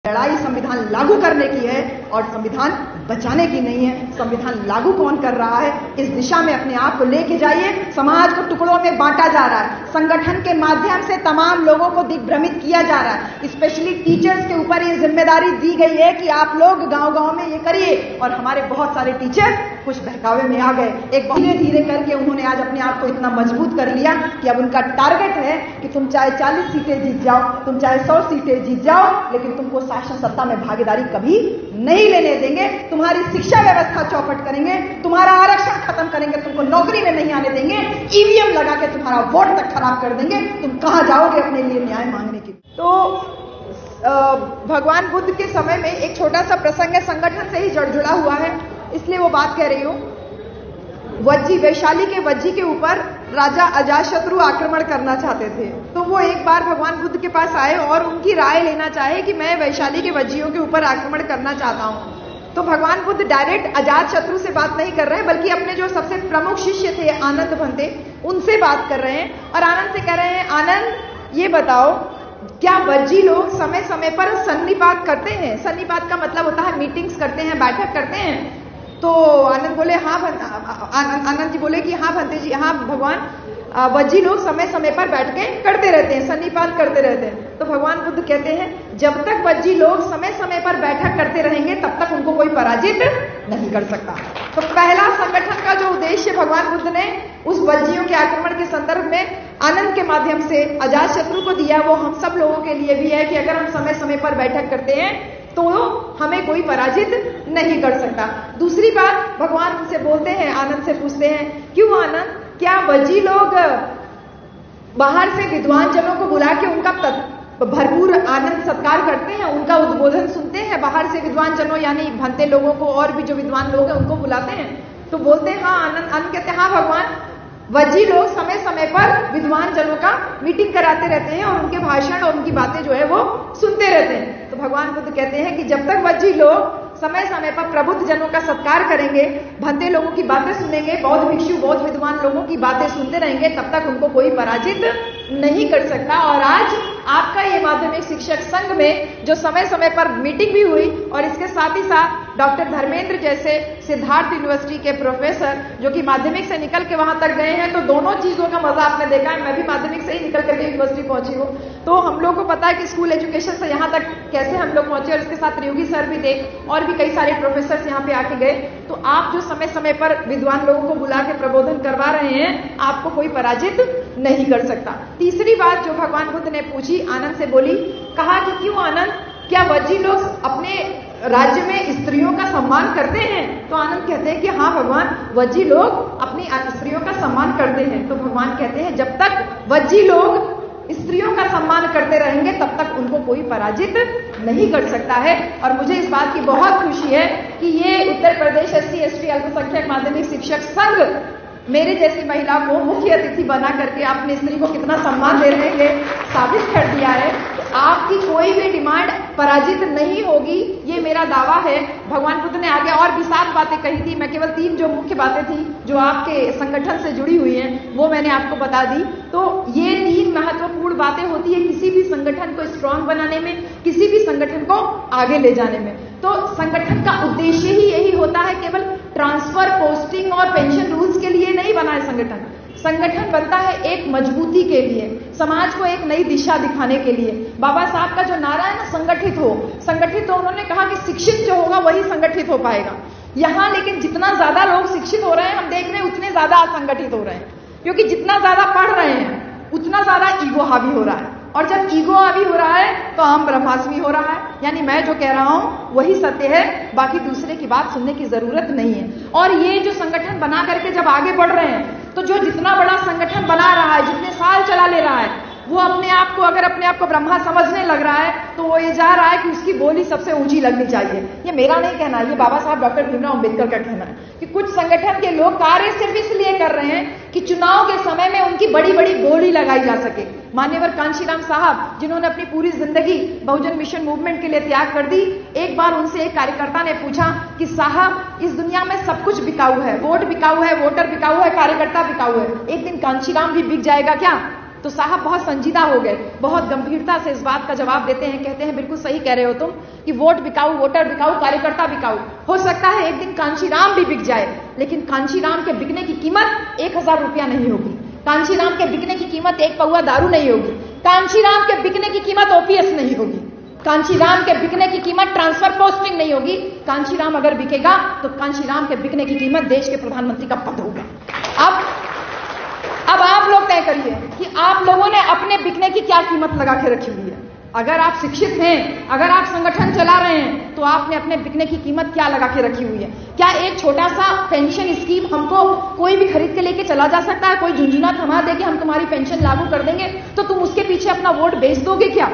लड़ाई संविधान लागू करने की है और संविधान बचाने की नहीं है। संविधान लागू कौन कर रहा है, इस दिशा में अपने आप को लेके जाइए। समाज को टुकड़ों में बांटा जा रहा है, संगठन के माध्यम से तमाम लोगों को दिग्भ्रमित किया जा रहा है। स्पेशली टीचर्स के ऊपर ये जिम्मेदारी दी गई है कि आप लोग गांव-गांव में ये करिए, और हमारे बहुत सारे टीचर कुछ बहकावे में आ गए। एक धीरे धीरे करके उन्होंने आज अपने आप को इतना मजबूत कर लिया कि अब उनका टारगेट है कि तुम चाहे 40 सीटें जीत जाओ, तुम चाहे 100 सीटें जीत जाओ, लेकिन तुमको शासन सत्ता में भागीदारी कभी नहीं लेने देंगे। तुम्हारी शिक्षा व्यवस्था चौपट करेंगे, तुम्हारा आरक्षण खत्म करेंगे, तुमको नौकरी में नहीं आने देंगे, ईवीएम लगा के तुम्हारा वोट तक खराब कर देंगे। तुम कहां जाओगे अपने लिए न्याय मांगने के? तो भगवान बुद्ध के समय में एक छोटा सा प्रसंग है, संगठन से ही जुड़ा हुआ है, इसलिए वो बात कह रही हूं। वज्जी, वैशाली के वज्जी के ऊपर राजा अजातशत्रु आक्रमण करना चाहते थे। तो वो एक बार भगवान बुद्ध के पास आए और उनकी राय लेना चाहे कि मैं वैशाली के वज्जियों के ऊपर आक्रमण करना चाहता हूं। तो भगवान बुद्ध डायरेक्ट अजातशत्रु से बात नहीं कर रहे हैं, बल्कि अपने जो सबसे प्रमुख शिष्य थे आनंद भंते, उनसे बात कर रहे हैं। और आनंद से कह रहे हैं, आनंद ये बताओ, क्या वज्जी लोग समय समय पर सन्निपात करते हैं? सन्निपात का मतलब होता है मीटिंग्स करते हैं, बैठक करते हैं। तो आनंद बोले हाँ, आनंद जी बोले कि हाँ भंते जी, हाँ भगवान, वज्जी लोग समय समय पर बैठ के करते रहते हैं, सन्निपात करते रहते हैं। तो भगवान बुद्ध कहते हैं, जब तक वज्जी लोग समय समय पर बैठक करते रहेंगे तब तक उनको कोई पराजित नहीं कर सकता। तो पहला संगठन का जो उद्देश्य भगवान बुद्ध ने उस वज्जियों के आक्रमण के संदर्भ में आनंद के माध्यम से अजातशत्रु को दिया, वो हम सब लोगों के लिए भी है कि अगर हम समय समय पर बैठक करते हैं तो हमें कोई पराजित नहीं कर सकता। दूसरी बात भगवान उनसे बोलते हैं, आनंद से पूछते हैं, क्यों आनंद, क्या वज्जी लोग बाहर से विद्वान जनों को बुला के उनका भरपूर आनंद सत्कार करते हैं, उनका उद्बोधन सुनते हैं? बाहर से विद्वान जनों यानी भंते लोगों को और भी जो विद्वान लोग हैं उनको बुलाते हैं? तो बोलते हैं हाँ। आनंद कहते हैं, हाँ भगवान, वज्जी लोग समय समय पर विद्वान जनों का मीटिंग कराते रहते हैं और उनके भाषण और उनकी बातें जो है वो सुनते रहते हैं। तो भगवान बुद्ध कहते हैं कि जब तक वज्जी लोग समय समय पर प्रबुद्ध जनों का सत्कार करेंगे, भंते लोगों की बातें सुनेंगे, बौद्ध भिक्षु, बौद्ध विद्वान लोगों की बातें सुनते रहेंगे, तब तक उनको कोई पराजित नहीं कर सकता। और आज आपका ये माध्यमिक शिक्षक संघ में जो समय समय पर मीटिंग भी हुई, और इसके साथ ही साथ डॉक्टर धर्मेंद्र जैसे सिद्धार्थ यूनिवर्सिटी के प्रोफेसर जो कि माध्यमिक से निकल के वहां तक गए हैं, तो दोनों चीजों का मजा आपने देखा है। मैं भी माध्यमिक से ही निकल करके यूनिवर्सिटी पहुंची हूँ, तो हम लोग को पता है कि स्कूल एजुकेशन से यहाँ तक कैसे हम लोग पहुंचे। और इसके साथ योगी सर भी थे और भी कई सारे प्रोफेसर यहाँ पे आके गए। तो आप जो समय समय पर विद्वान लोगों को बुला के प्रबोधन करवा रहे हैं, आपको कोई पराजित नहीं कर सकता। तीसरी बात जो भगवान बुद्ध ने पूछी, आनंद से बोली, कहा कि क्यों आनंद, क्या वज्जी लोग अपने राज्य में स्त्रियों का सम्मान करते हैं? तो आनंद कहते हैं कि हाँ भगवान, वज्जी लोग अपनी स्त्रियों का सम्मान करते हैं। तो भगवान कहते हैं, जब तक वज्जी लोग स्त्रियों का सम्मान करते रहेंगे तब तक उनको कोई पराजित नहीं कर सकता है। और मुझे इस बात की बहुत खुशी है कि ये उत्तर प्रदेश SC ST अल्पसंख्यक माध्यमिक शिक्षक संघ मेरे जैसी महिला को मुख्य अतिथि बना करके अपनी स्त्री को कितना सम्मान दे रहे हैं, ये साबित कर दिया है। आपकी कोई भी डिमांड पराजित नहीं होगी, ये मेरा दावा है। भगवान बुद्ध ने आगे और भी 7 बातें कही थी, मैं केवल 3 जो मुख्य बातें थी जो आपके संगठन से जुड़ी हुई हैं वो मैंने आपको बता दी। तो ये 3 महत्वपूर्ण बातें होती है किसी भी संगठन को स्ट्रांग बनाने में, किसी भी संगठन को आगे ले जाने में। तो संगठन का उद्देश्य ही यही होता है, केवल ट्रांसफर, पोस्टिंग और पेंशन रूल्स के लिए नहीं बना है संगठन। संगठन बनता है एक मजबूती के लिए, समाज को एक नई दिशा दिखाने के लिए। बाबा साहब का जो नारा है ना, संगठित हो, संगठित हो, उन्होंने कहा कि शिक्षित जो होगा वही संगठित हो पाएगा। यहाँ लेकिन जितना ज्यादा लोग शिक्षित हो रहे हैं, हम देख रहे हैं उतने ज्यादा असंगठित हो रहे हैं, क्योंकि जितना ज्यादा पढ़ रहे हैं उतना ज्यादा ईगो हावी हो रहा है। और जब ईगो हावी हो रहा है तो हम ब्रह्मास्मि हो रहा है, यानी मैं जो कह रहा हूं वही सत्य है, बाकी दूसरे की बात सुनने की जरूरत नहीं है। और ये जो संगठन बना करके जब आगे बढ़ रहे हैं, तो जो जितना बड़ा संगठन बना रहा है, जितने साल चला ले रहा है, वो अपने आप को अगर अपने आप को ब्रह्मा समझने लग रहा है, तो वो ये जा रहा है कि उसकी बोली सबसे ऊंची लगनी चाहिए। ये मेरा नहीं कहना, ये बाबा साहब डॉक्टर भीमराव अंबेडकर का कहना है कि कुछ संगठन के लोग कार्य सिर्फ इसलिए कर रहे हैं कि चुनाव के समय में उनकी बड़ी बड़ी बोली लगाई जा सके। मान्यवर कांशीराम साहब, जिन्होंने अपनी पूरी जिंदगी बहुजन मिशन मूवमेंट के लिए त्याग कर दी, एक बार उनसे एक कार्यकर्ता ने पूछा कि साहब, इस दुनिया में सब कुछ बिकाऊ है, वोट बिकाऊ है, वोटर बिकाऊ है, कार्यकर्ता बिकाऊ है, एक दिन कांशीराम भी बिक जाएगा क्या? तो साहब बहुत संजीदा हो गए, बहुत गंभीरता से इस बात का जवाब देते हैं, कहते हैं बिल्कुल सही कह रहे हो तुम कि कि वोट बिकाऊ, वोटर बिकाऊ, कार्यकर्ता बिकाऊ। हो सकता है एक दिन कांशीराम भी बिक जाए, लेकिन कांशीराम के बिकने की कीमत 1000 रुपया नहीं होगी। कांशीराम के बिकने की कीमत एक पौवा दारू नहीं होगी। कांशीराम के बिकने की कीमत ओपीएस नहीं होगी। कांशीराम के बिकने की कीमत ट्रांसफर पोस्टिंग नहीं होगी। कांशीराम अगर बिकेगा तो कांशीराम के बिकने की कीमत देश के प्रधानमंत्री का पद होगा। अब आप लोग तय करिए कि आप लोगों ने अपने बिकने की क्या कीमत लगा के रखी हुई है। अगर आप शिक्षित हैं, अगर आप संगठन चला रहे हैं, तो आपने अपने बिकने की कीमत क्या लगा के रखी हुई है। क्या एक छोटा सा पेंशन स्कीम हमको कोई भी खरीद के लेके चला जा सकता है? कोई झुंझुना थमा दे कि हम तुम्हारी पेंशन लागू कर देंगे, तो तुम उसके पीछे अपना वोट बेच दोगे क्या?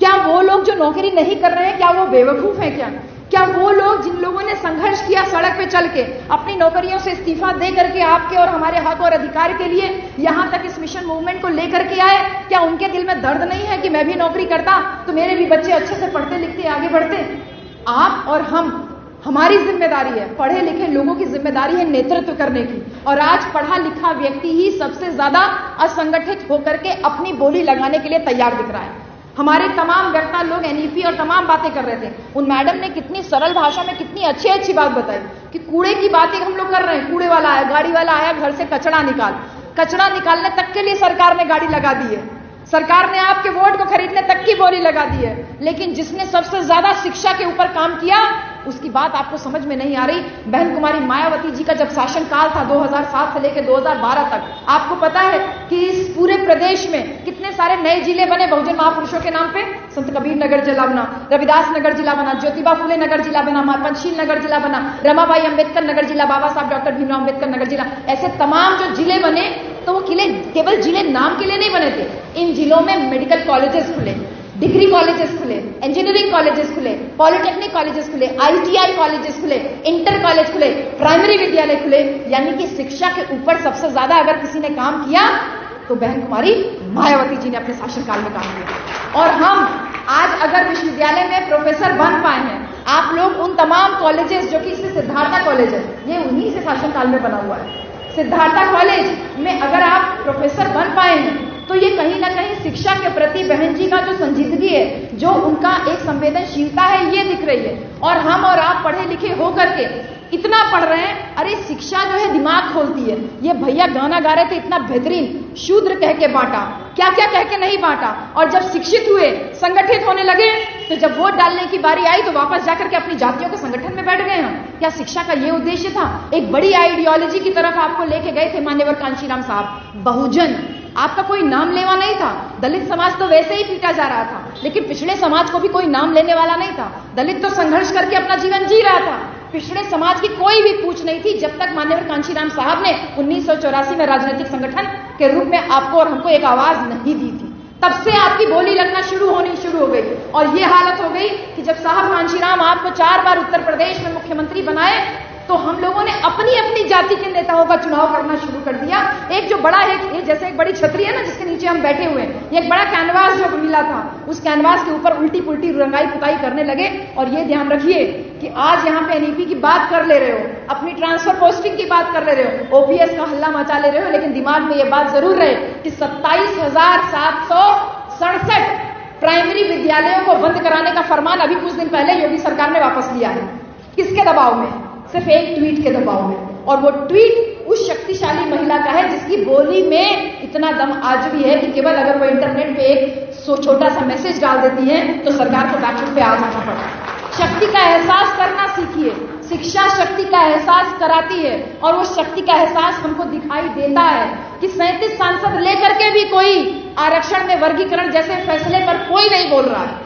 क्या वो लोग जो नौकरी नहीं कर रहे हैं, क्या वो बेवकूफ हैं क्या? क्या वो लोग जिन लोगों ने संघर्ष किया सड़क पे चल के, अपनी नौकरियों से इस्तीफा दे करके आपके और हमारे हक और अधिकार के लिए यहां तक इस मिशन मूवमेंट को लेकर के आए, क्या उनके दिल में दर्द नहीं है कि मैं भी नौकरी करता तो मेरे भी बच्चे अच्छे से पढ़ते लिखते आगे बढ़ते? आप और हमारी जिम्मेदारी है, पढ़े लिखे लोगों की जिम्मेदारी है नेतृत्व करने की। और आज पढ़ा लिखा व्यक्ति ही सबसे ज्यादा असंगठित होकर के अपनी बोली लगाने के लिए तैयार दिख रहा है। हमारे तमाम वक्ता लोग एनईपी और तमाम बातें कर रहे थे। उन मैडम ने कितनी सरल भाषा में कितनी अच्छी अच्छी बात बताई कि कूड़े की बातें हम लोग कर रहे हैं। कूड़े वाला आया, गाड़ी वाला आया, घर से कचरा निकालने तक के लिए सरकार ने गाड़ी लगा दी है। सरकार ने आपके वोट को खरीदने तक की बोली लगा दी है। लेकिन जिसने सबसे ज्यादा शिक्षा के ऊपर काम किया, उसकी बात आपको समझ में नहीं आ रही। बहन कुमारी मायावती जी का जब शासनकाल था 2007 से लेकर 2012 तक, आपको पता है कि इस पूरे प्रदेश में कितने सारे नए जिले बने बहुजन महापुरुषों के नाम पे। संत कबीर नगर जिला बना, रविदास नगर जिला बना, ज्योतिबा फुले नगर जिला बना, पंचशील नगर जिला बना, रमाबाई अंबेडकर नगर जिला, बाबा साहब डॉक्टर भीमराव अंबेडकर नगर जिला। ऐसे तमाम जो जिले बने, तो वो किले केवल जिले नाम के लिए नहीं बने थे। इन जिलों में मेडिकल कॉलेजेस खुले, डिग्री कॉलेजेस खुले, इंजीनियरिंग कॉलेजेस खुले, पॉलिटेक्निक कॉलेजेस खुले, आईटीआई कॉलेजेस खुले, इंटर कॉलेज खुले, प्राइमरी विद्यालय खुले। यानी कि शिक्षा के ऊपर सबसे ज्यादा अगर किसी ने काम किया तो बहन कुमारी मायावती जी ने अपने शासनकाल में काम किया। और हम आज अगर विश्वविद्यालय में प्रोफेसर बन पाए हैं, आप लोग उन तमाम कॉलेजेस जो कि इससे सिद्धार्था कॉलेज है, ये उन्हीं से शासनकाल में बना हुआ है। सिद्धार्था कॉलेज में अगर आप प्रोफेसर बन पाए हैं, तो ये कहीं ना कहीं शिक्षा के प्रति बहन जी का जो संजीदगी है, जो उनका एक संवेदनशीलता है, ये दिख रही है। और हम और आप पढ़े लिखे होकर के इतना पढ़ रहे हैं, अरे शिक्षा जो है दिमाग खोलती है। ये भैया गाना गा रहे थे, इतना बेहतरीन, शूद्र कह के बांटा, क्या क्या कह के नहीं बांटा। और जब शिक्षित हुए, संगठित होने लगे, तो जब वोट डालने की बारी आई तो वापस जाकर के अपनी जातियों के संगठन में बैठ गए हैं। क्या शिक्षा का ये उद्देश्य था? एक बड़ी आइडियोलॉजी की तरफ आपको लेके गए थे मान्यवर कांशीराम साहब। बहुजन आपका कोई नाम लेवा नहीं था। दलित समाज तो वैसे ही पीटा जा रहा था, लेकिन पिछड़े समाज को भी कोई नाम लेने वाला नहीं था। दलित तो संघर्ष करके अपना जीवन जी रहा था। पिछड़े समाज की कोई भी पूछ नहीं थी, जब तक मान्यवर कांशीराम साहब ने 1984 में राजनीतिक संगठन के रूप में आपको और हमको एक आवाज नहीं दी थी। तब से आपकी बोली लगना शुरू हो गई। और ये हालत हो गई कि जब साहब कांशीराम आपको 4 बार उत्तर प्रदेश में मुख्यमंत्री बनाए, तो हम लोगों ने अपनी अपनी जाति के नेताओं का चुनाव करना शुरू कर दिया। एक जो बड़ा है, जैसे एक बड़ी छतरी है ना जिसके नीचे हम बैठे हुए हैं, एक बड़ा कैनवास जो मिला था, उस कैनवास के ऊपर उल्टी पुल्टी रंगाई पुताई करने लगे। और ये ध्यान रखिए कि आज यहाँ पे एनईपी की बात कर ले रहे हो, अपनी ट्रांसफर पोस्टिंग की बात कर ले रहे हो, ओपीएस का हल्ला मचा ले रहे हो, लेकिन दिमाग में ये बात जरूर रहे कि 27,767 प्राइमरी विद्यालयों को बंद कराने का फरमान अभी कुछ दिन पहले योगी सरकार ने वापस लिया है। किसके दबाव में? सिर्फ एक ट्वीट के दबाव में। और वो ट्वीट उस शक्तिशाली महिला का है जिसकी बोली में इतना दम आज भी है कि केवल अगर वो इंटरनेट पे एक छोटा सा मैसेज डाल देती है तो सरकार को बैकफुट पे आ जाना पड़ता है। शक्ति का एहसास करना सीखिए। शिक्षा शक्ति का एहसास कराती है, और वो शक्ति का एहसास हमको दिखाई देता है कि 37 सांसद लेकर के भी कोई आरक्षण में वर्गीकरण जैसे फैसले पर कोई नहीं बोल रहा है।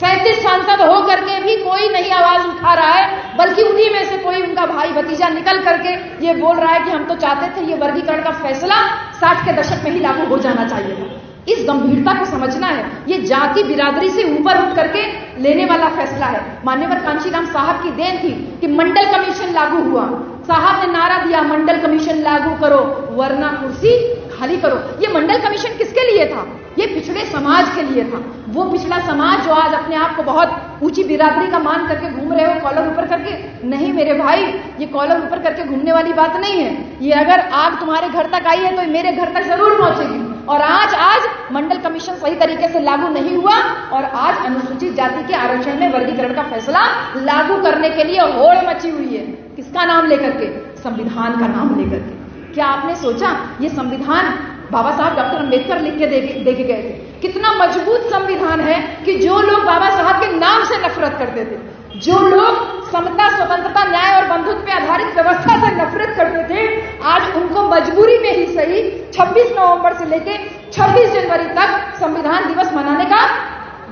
37 सांसद हो करके भी कोई नहीं आवाज उठा रहा है, बल्कि उन्हीं में से कोई उनका भाई भतीजा निकल करके ये बोल रहा है कि हम तो चाहते थे ये वर्गीकरण का फैसला 60 के दशक में ही लागू हो जाना चाहिए था। इस गंभीरता को समझना है। ये जाति बिरादरी से ऊपर उठ करके लेने वाला फैसला है। मान्यवर कांशीराम साहब की देन थी कि मंडल कमीशन लागू हुआ। साहब ने नारा दिया, मंडल कमीशन लागू करो वरना कुर्सी खाली करो। ये मंडल कमीशन किसके लिए था? ये पिछड़े समाज के लिए था। वो पिछड़ा समाज जो आज अपने आप को बहुत ऊंची बिरादरी का मान करके घूम रहे हो कॉलर ऊपर करके। नहीं मेरे भाई, ये कॉलर ऊपर करके घूमने वाली बात नहीं है। ये अगर आग तुम्हारे घर तक आई है तो मेरे घर तक जरूर पहुंचेगी। और आज मंडल कमीशन सही तरीके से लागू नहीं हुआ और आज अनुसूचित जाति के आरक्षण में वर्गीकरण का फैसला लागू करने के लिए होड़ मची हुई है। किसका नाम लेकर के? संविधान का नाम लेकर के। क्या आपने सोचा ये संविधान बाबा साहब डॉक्टर अंबेडकर लिख के दे के गए थे? कितना मजबूत संविधान है कि जो लोग बाबा साहब के नाम से नफरत करते थे, जो लोग समता, स्वतंत्रता, न्याय और बंधुत्व पे आधारित व्यवस्था से नफरत करते थे, आज उनको मजबूरी में ही सही 26 नवंबर से लेके 26 जनवरी तक संविधान दिवस मनाने का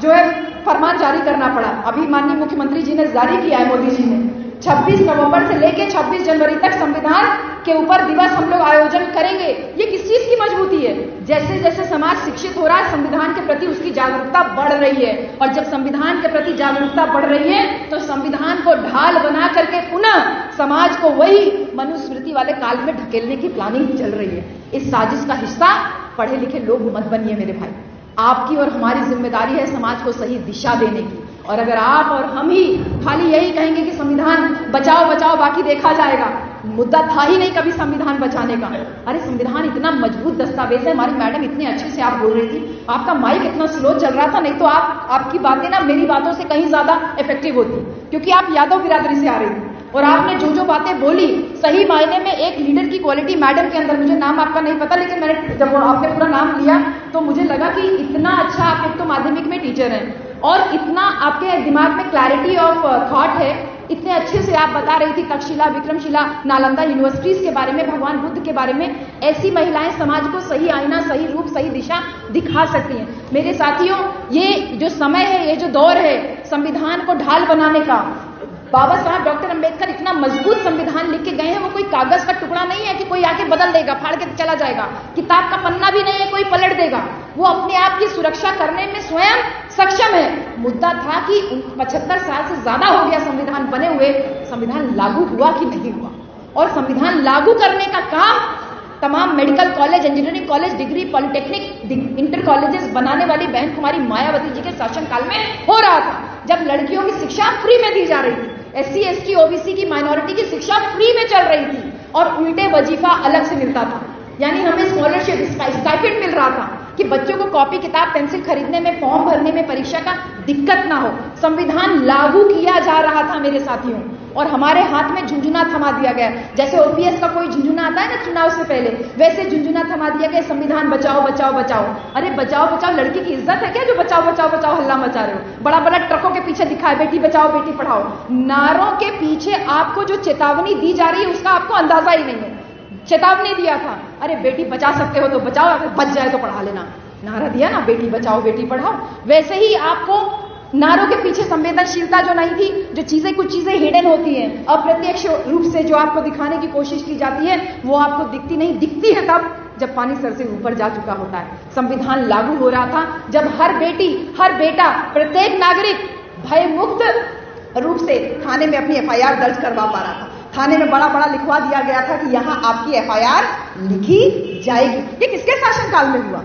जो है फरमान जारी करना पड़ा। अभी माननीय मुख्यमंत्री जी ने जारी किया है, मोदी जी ने 26 नवंबर से लेके 26 जनवरी तक संविधान के ऊपर दिवस हम लोग आयोजन करेंगे। ये किस चीज की मजबूती है? जैसे जैसे समाज शिक्षित हो रहा है, संविधान के प्रति उसकी जागरूकता बढ़ रही है, और जब संविधान के प्रति जागरूकता बढ़ रही है तो संविधान को ढाल बना करके पुनः समाज को वही मनुस्मृति वाले काल में ढकेलने की प्लानिंग चल रही है। इस साजिश का हिस्सा पढ़े लिखे लोग मत बनिए मेरे भाई। आपकी और हमारी जिम्मेदारी है समाज को सही दिशा देने की। और अगर आप और हम ही खाली यही कहेंगे कि संविधान बचाओ बचाओ बाकी देखा जाएगा, मुद्दा था ही नहीं कभी संविधान बचाने का। अरे संविधान इतना मजबूत दस्तावेज है। हमारी मैडम इतने अच्छे से आप बोल रही थी, आपका माइक इतना स्लो चल रहा था, नहीं तो आपकी बातें ना मेरी बातों से कहीं ज्यादा इफेक्टिव होती, क्योंकि आप यादव बिरादरी से आ रही थी और आपने जो बातें बोली सही मायने में एक लीडर की क्वालिटी मैडम के अंदर, मुझे नाम आपका नहीं पता, लेकिन मैंने जब आपने पूरा नाम लिया तो मुझे लगा कि इतना अच्छा आप एक तो माध्यमिक में टीचर हैं और इतना आपके दिमाग में क्लैरिटी ऑफ थॉट है, इतने अच्छे से आप बता रही थी तक्षशिला, विक्रमशिला, नालंदा यूनिवर्सिटीज के बारे में, भगवान बुद्ध के बारे में। ऐसी महिलाएं समाज को सही आईना, सही रूप, सही दिशा दिखा सकती हैं। मेरे साथियों, ये जो समय है, ये जो दौर है संविधान को ढाल बनाने का, बाबा साहब डॉक्टर अंबेडकर इतना मजबूत संविधान लिख के गए हैं। वो कोई कागज का टुकड़ा नहीं है कि कोई आके बदल देगा, फाड़ के चला जाएगा। किताब का पन्ना भी नहीं है कोई पलट देगा। वो अपने आप की सुरक्षा करने में स्वयं सक्षम है। मुद्दा था कि 75 साल से ज्यादा हो गया संविधान बने हुए, संविधान लागू हुआ कि नहीं हुआ। और संविधान लागू करने का काम तमाम medical college, engineering college, degree, polytechnic, inter colleges बनाने वाली बहन कुमारी मायावती जी के शासनकाल में हो रहा था, जब लड़कियों की शिक्षा फ्री में दी जा रही थी, SC, ST, OBC की माइनॉरिटी की शिक्षा फ्री में चल रही थी और उल्टे वजीफा अलग से मिलता था। यानी हमें स्कॉलरशिप, स्टाइपेंड मिल रहा था कि बच्चों को कॉपी, किताब, पेंसिल खरीदने में, फॉर्म भरने में, परीक्षा का दिक्कत ना हो। संविधान लागू किया जा रहा था मेरे साथियों, और हमारे हाथ में झुंझुना थमा दिया गया। जैसे OPS का कोई झुंझुना आता है ना चुनाव से पहले, वैसे झुंझुना थमा दिया गया, संविधान बचाओ बचाओ बचाओ। अरे बचाओ बचाओ, लड़की की इज्जत है क्या जो बचाओ बचाओ बचाओ हल्ला मचा रहे हो? बड़ा बड़ा ट्रकों के पीछे दिखा है बेटी बचाओ बेटी पढ़ाओ। नारों के पीछे आपको जो चेतावनी दी जा रही है उसका आपको अंदाजा ही नहीं है। चेतावनी दिया था, अरे बेटी बचा सकते हो तो बचाओ, अगर बच जाए तो पढ़ा लेना। नारा दिया ना, बेटी बचाओ बेटी पढ़ाओ। वैसे ही आपको नारों के पीछे संवेदनशीलता जो नहीं थी, जो चीजें, कुछ चीजें हिडन होती हैं, अप्रत्यक्ष रूप से जो आपको दिखाने की कोशिश की जाती है, वो आपको दिखती नहीं, दिखती है तब जब पानी सर से ऊपर जा चुका होता है। संविधान लागू हो रहा था जब हर बेटी, हर बेटा, प्रत्येक नागरिक भय मुक्त रूप से थाने में अपनी FIR दर्ज करवा पा रहा था। थाने में बड़ा बड़ा लिखवा दिया गया था कि यहां आपकी FIR लिखी जाएगी। ये किसके शासनकाल में हुआ?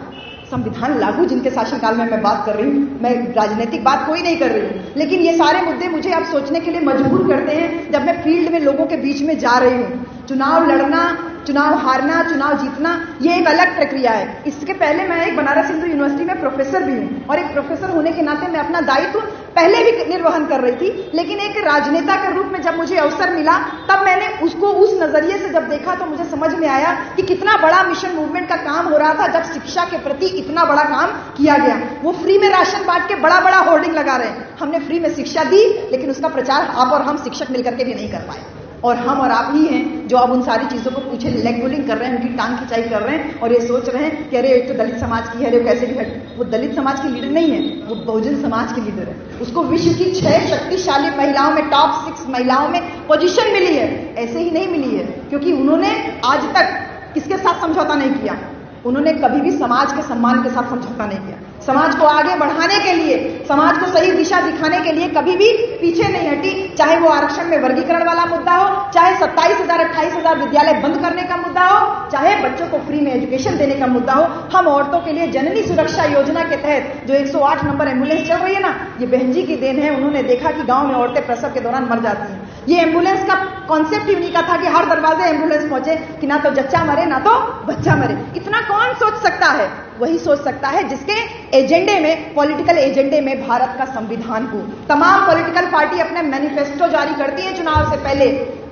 संविधान लागू जिनके शासनकाल में मैं बात कर रही हूँ। मैं राजनीतिक बात कोई नहीं कर रही हूँ, लेकिन ये सारे मुद्दे मुझे अब सोचने के लिए मजबूर करते हैं जब मैं फील्ड में लोगों के बीच में जा रही हूँ। चुनाव लड़ना, चुनाव हारना, चुनाव जीतना, ये एक अलग प्रक्रिया है। इसके पहले मैं एक बनारस हिंदू यूनिवर्सिटी में प्रोफेसर भी हूँ और एक प्रोफेसर होने के नाते मैं अपना दायित्व पहले भी निर्वहन कर रही थी, लेकिन एक राजनेता के रूप में जब मुझे अवसर मिला तब मैंने उसको उस नजरिए से जब देखा तो मुझे समझ में आया कि कितना बड़ा मिशन मूवमेंट का काम हो रहा था जब शिक्षा के प्रति इतना बड़ा काम किया गया। वो फ्री में राशन बांट के बड़ा बड़ा होर्डिंग लगा रहे हैं। हमने फ्री में शिक्षा दी, लेकिन उसका प्रचार आप और हम शिक्षक मिलकर के भी नहीं कर पाए। और हम और आप ही हैं जो अब उन सारी चीजों को पीछे लेग पुलिंग कर रहे हैं, उनकी टांग खिंचाई कर रहे हैं और ये सोच रहे हैं कि अरे एक तो दलित समाज की है, अरे कैसे भी हट। वो दलित समाज की लीडर नहीं है, वो बहुजन समाज की लीडर है। उसको विश्व की 6 शक्तिशाली महिलाओं में, टॉप 6 महिलाओं में पोजीशन मिली है। ऐसे ही नहीं मिली है क्योंकि उन्होंने आज तक किसके साथ समझौता नहीं किया। उन्होंने कभी भी समाज के सम्मान के साथ समझौता नहीं किया। समाज को आगे बढ़ाने के लिए, समाज को सही दिशा दिखाने के लिए कभी भी पीछे नहीं हटी। चाहे वो आरक्षण में वर्गीकरण वाला मुद्दा हो, चाहे 27,000 28,000 विद्यालय बंद करने का मुद्दा हो, चाहे बच्चों को फ्री में एजुकेशन देने का मुद्दा हो। हम औरतों के लिए जननी सुरक्षा योजना के तहत जो 108 नंबर एम्बुलेंस चल रही है ना, ये बहन जी की देन है। उन्होंने देखा कि गांव में औरतें प्रसव के दौरान मर जाती हैं। ये एम्बुलेंस का कॉन्सेप्ट ही उन्हीं का था कि हर दरवाजे एम्बुलेंस पहुंचे, कि ना तो जच्चा मरे ना तो बच्चा मरे। इतना कौन सोच सकता है? वही सोच सकता है जिसके एजेंडे में, पॉलिटिकल एजेंडे में भारत का संविधान हो। तमाम पॉलिटिकल पार्टी अपने मैनिफेस्टो जारी करती है चुनाव से पहले,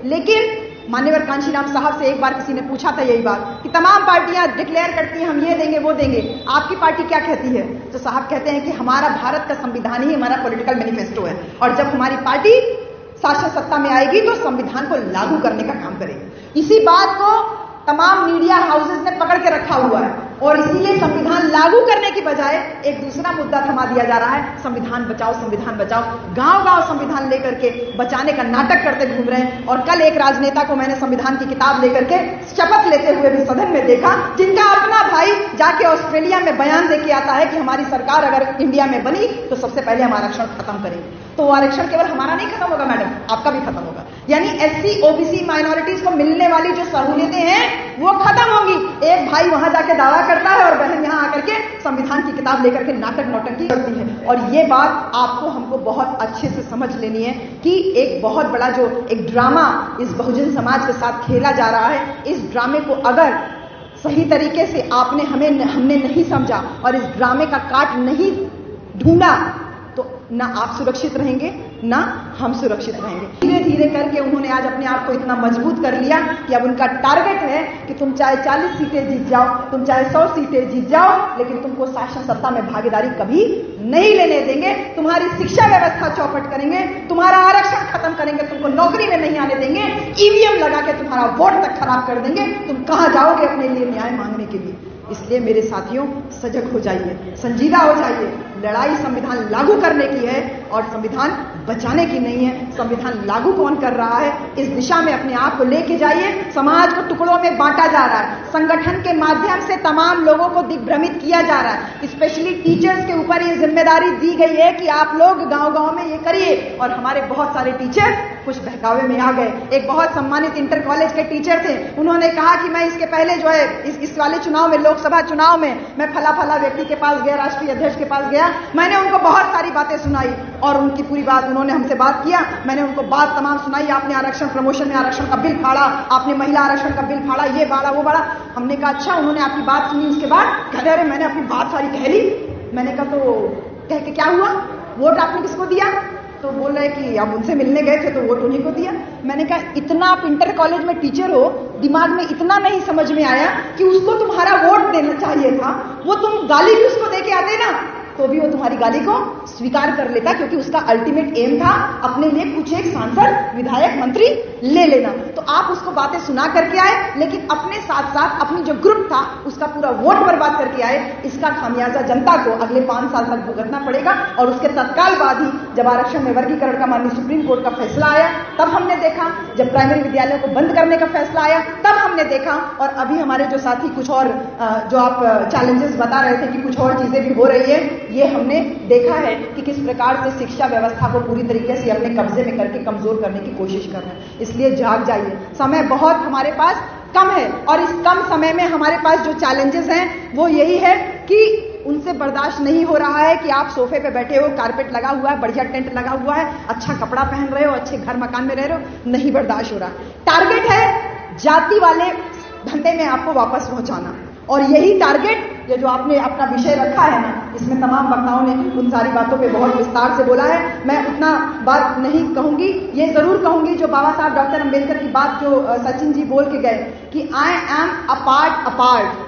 लेकिन मान्यवर कांशीराम साहब से एक बार किसी ने पूछा था यही बात कि तमाम पार्टियां डिक्लेयर करती हैं हम ये देंगे वो देंगे, आपकी पार्टी क्या कहती है? तो साहब कहते हैं कि हमारा भारत का संविधान ही हमारा पॉलिटिकल मैनिफेस्टो है, और जब हमारी पार्टी शासन सत्ता में आएगी तो संविधान को लागू करने का काम करेगी। इसी बात को तमाम मीडिया हाउसेस ने पकड़ के रखा हुआ है, और इसीलिए संविधान लागू करने की बजाय एक दूसरा मुद्दा थमा दिया जा रहा है, संविधान बचाओ संविधान बचाओ। गांव-गांव संविधान लेकर के बचाने का नाटक करते घूम रहे हैं। और कल एक राजनेता को मैंने संविधान की किताब लेकर के शपथ लेते हुए भी सदन में देखा, जिनका अपना भाई जाके ऑस्ट्रेलिया में बयान देके आता है कि हमारी सरकार अगर इंडिया में बनी तो सबसे पहले हम आरक्षण खत्म करेंगे। तो आरक्षण केवल हमारा नहीं खत्म होगा मैडम, आपका भी खत्म होगा। यानी एससी ओबीसी माइनॉरिटीज को मिलने वाली जो सहूलियतें हैं वो खत्म होंगी। एक भाई वहां जाके दावा करता है और बहन यहां आकर के संविधान की किताब लेकर के नाटक नौटंकी करती है। और ये बात आपको हमको बहुत अच्छे से समझ लेनी है कि एक बहुत बड़ा जो एक ड्रामा इस बहुजन समाज के साथ खेला जा रहा है, इस ड्रामे को अगर सही तरीके से हमने नहीं समझा और इस ड्रामे का काट नहीं ढूंढा तो ना आप सुरक्षित रहेंगे ना हम सुरक्षित रहेंगे। धीरे धीरे करके उन्होंने आज अपने आप को इतना मजबूत कर लिया कि अब उनका टारगेट है कि तुम चाहे 40 सीटें जीत जाओ, तुम चाहे 100 सीटें जीत जाओ, लेकिन तुमको शासन सत्ता में भागीदारी कभी नहीं लेने देंगे। तुम्हारी शिक्षा व्यवस्था चौपट करेंगे, तुम्हारा आरक्षण खत्म करेंगे, तुमको नौकरी में नहीं आने देंगे, ईवीएम लगा के तुम्हारा वोट तक खराब कर देंगे। तुम कहां जाओगे अपने लिए न्याय मांगने के लिए? इसलिए मेरे साथियों, सजग हो जाइए, संजीदा हो जाइए। लड़ाई संविधान लागू करने की है और संविधान बचाने की नहीं है। संविधान लागू कौन कर रहा है, इस दिशा में अपने आप को लेके जाइए। समाज को टुकड़ों में बांटा जा रहा है, संगठन के माध्यम से तमाम लोगों को दिग्भ्रमित किया जा रहा है। स्पेशली टीचर्स के ऊपर ये जिम्मेदारी दी गई है कि आप लोग गांव-गांव में ये करिए, और हमारे बहुत सारे टीचर कुछ बहकावे में आ गए। एक बहुत सम्मानित इंटर कॉलेज के टीचर थे, उन्होंने कहा कि मैं इसके पहले जो है इस वाले चुनाव में, लोकसभा चुनाव में, मैं फला व्यक्ति के पास गया, राष्ट्रीय अध्यक्ष के पास गया, मैंने उनको बहुत सारी बातें सुनाई और उनकी पूरी बात उन्होंने हमसे बात किया, मैंने उनको बात तमाम सुनाई। आपने आरक्षण प्रमोशन में आरक्षण का बिल फाड़ा, आपने महिला आरक्षण का बिल फाड़ा, ये फाड़ा वो फाड़ा। हमने कहा अच्छा, उन्होंने आपकी बात सुनी, उसके बाद कहते अरे मैंने अपनी बात सारी कह ली। मैंने कहा तो कह के क्या हुआ, वोट आपने किसको दिया? तो बोल रहे कि आप उनसे मिलने गए थे तो वोट उन्हीं को दिया। मैंने कहा इतना आप इंटर कॉलेज में टीचर हो, दिमाग में इतना नहीं समझ में आया कि उसको तुम्हारा वोट देना चाहिए था, वो तुम गाली भी उसको दे के आते ना तो भी वो तुम्हारी गाली को स्वीकार कर लेता, क्योंकि उसका अल्टीमेट एम था अपने लिए कुछ एक सांसद, विधायक, मंत्री ले लेना। तो आप उसको बातें सुना करके आए, लेकिन अपने साथ साथ अपनी जो ग्रुप था उसका पूरा वोट बर्बाद करके आए। इसका खामियाजा जनता को अगले 5 साल तक भुगतना पड़ेगा। और उसके तत्काल बाद ही जब आरक्षण में वर्गीकरण का माननीय सुप्रीम कोर्ट का फैसला आया तब हमने देखा, जब प्राइमरी विद्यालयों को बंद करने का फैसला आया तब हमने देखा, और अभी हमारे जो साथी कुछ और जो आप चैलेंजेस बता रहे थे कि कुछ और चीजें भी हो रही है, ये हमने देखा है कि किस प्रकार से शिक्षा व्यवस्था को पूरी तरीके से अपने कब्जे में करके कमजोर करने की कोशिश कर रहे हैं। इसलिए जाग जाइए, समय बहुत हमारे पास कम है, और इस कम समय में हमारे पास जो चैलेंजेस हैं वो यही है कि उनसे बर्दाश्त नहीं हो रहा है कि आप सोफे पे बैठे हो, कारपेट लगा हुआ है, बढ़िया टेंट लगा हुआ है, अच्छा कपड़ा पहन रहे हो, अच्छे घर मकान में रह रहे हो, नहीं बर्दाश्त हो रहा। टारगेट है जाति वाले धंधे में आपको वापस पहुंचाना, और यही टारगेट ये जो आपने अपना विषय रखा है ना, इसमें तमाम वक्ताओं ने उन सारी बातों पे बहुत विस्तार से बोला है। मैं उतना बात नहीं कहूंगी, ये जरूर कहूंगी जो बाबा साहब डॉक्टर अंबेडकर की बात जो सचिन जी बोल के गए कि I am a part apart,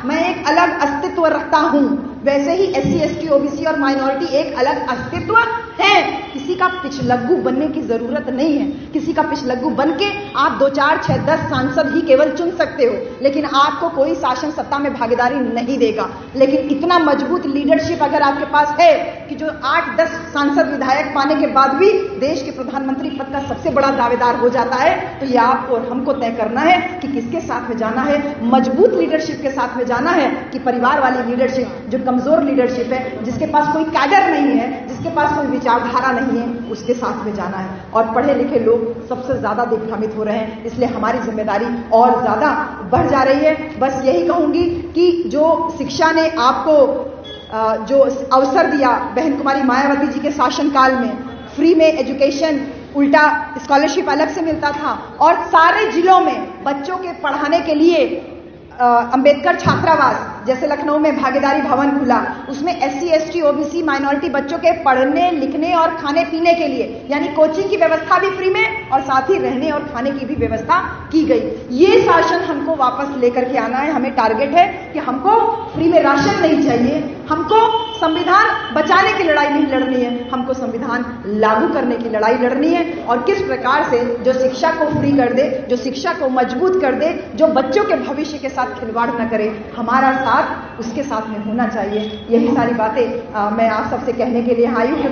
मैं एक अलग अस्तित्व रखता हूं। वैसे ही एससी, एसटी, ओबीसी और माइनॉरिटी एक अलग अस्तित्व है। किसी का पिछलग्गू बनने की जरूरत नहीं है। किसी का पिछलग्गू बन के आप 2, 4, 6, 10 सांसद ही केवल चुन सकते हो, लेकिन आपको कोई शासन सत्ता में भागीदारी नहीं देगा। लेकिन इतना मजबूत लीडरशिप अगर आपके पास है कि जो 8-10 सांसद, विधायक पाने के बाद भी देश के प्रधानमंत्री पद का सबसे बड़ा दावेदार हो जाता है, तो ये आपको और हमको तय करना है कि किसके साथ में जाना है। मजबूत लीडरशिप के साथ में जाना है कि परिवार वाली लीडरशिप, जो कमजोर लीडरशिप है, जिसके पास कोई कैडर नहीं है, जिसके पास कोई विचारधारा नहीं है, उसके साथ में जाना है। और पढ़े लिखे लोग सबसे ज्यादा दिग्भ्रमित हो रहे हैं, इसलिए हमारी जिम्मेदारी और ज्यादा बढ़ जा रही है। बस यही कहूंगी कि जो शिक्षा ने आपको जो अवसर दिया बहन कुमारी मायावती जी के शासनकाल में, फ्री में एजुकेशन, उल्टा स्कॉलरशिप अलग से मिलता था, और सारे जिलों में बच्चों के पढ़ाने के लिए अंबेडकर छात्रावास, जैसे लखनऊ में भागीदारी भवन खुला, उसमें SC ST OBC माइनॉरिटी बच्चों के पढ़ने लिखने और खाने पीने के लिए यानी कोचिंग की व्यवस्था भी फ्री में और साथ ही रहने और खाने की भी व्यवस्था की गई। ये शासन हमको वापस लेकर के आना है। हमें टारगेट है कि हमको फ्री में राशन नहीं चाहिए, हमको संविधान बचाने की लड़ाई नहीं लड़नी है, हमको संविधान लागू करने की लड़ाई लड़नी है। और किस प्रकार से जो शिक्षा को फ्री कर दे, जो शिक्षा को मजबूत कर दे, जो बच्चों के भविष्य के साथ खिलवाड़ न करे, हमारा साथ उसके साथ में होना चाहिए। यही सारी बातें मैं आप सबसे कहने के लिए आई हूं।